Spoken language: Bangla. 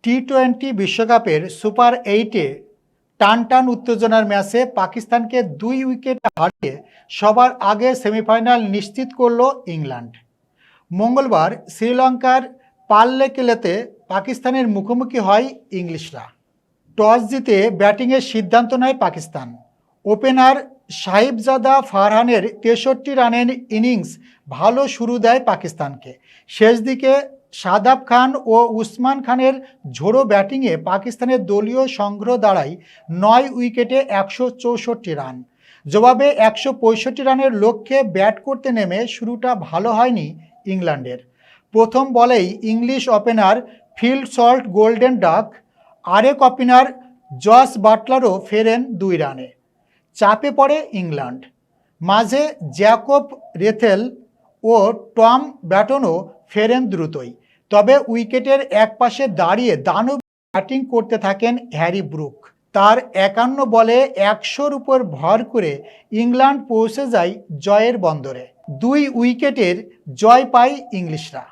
টি-20 বিশ্বকাপের সুপার 8-এ টানটান উত্তেজনার ম্যাচে পাকিস্তানকে 2 উইকেটে হারিয়ে সবার আগে সেমিফাইনাল নিশ্চিত করল ইংল্যান্ড। মঙ্গলবার শ্রীলঙ্কার পাল্লেকেলেতে পাকিস্তানের মুখোমুখি হয় ইংলিশরা। টস জিতে ব্যাটিংয়ের সিদ্ধান্ত নেয় পাকিস্তান। ওপেনার সাহিবজাদা ফারহানের 63 রানের ইনিংস ভালো শুরু দেয় পাকিস্তানকে। শেষ দিকে শাদাব খান ও উসমান খানের ঝোড়ো ব্যাটিংয়ে পাকিস্তানের দলীয় সংগ্রহ দাঁড়ায় 9 উইকেটে 164 রান। জবাবে 165 রানের লক্ষ্যে ব্যাট করতে নেমে শুরুটা ভালো হয়নি ইংল্যান্ডের। প্রথম বলেই English opener Phil Salt golden duck, আরেক ওপেনার জস বাটলারও ফেরেন 2 রানে। চাপে পড়ে ইংল্যান্ড। মাঝে জ্যাকব রেথেল ও টম ব্যাটনও ফেরেন দ্রুতই। তবে উইকেটের একপাশে দাঁড়িয়ে দানব ব্যাটিং করতে থাকেন হ্যারি ব্রুক। তার 51 বলে 100-র উপর ভর করে ইংল্যান্ড পৌঁছে যায় জয়ের বন্দরে। 2 উইকেটের জয় পায় ইংলিশরা।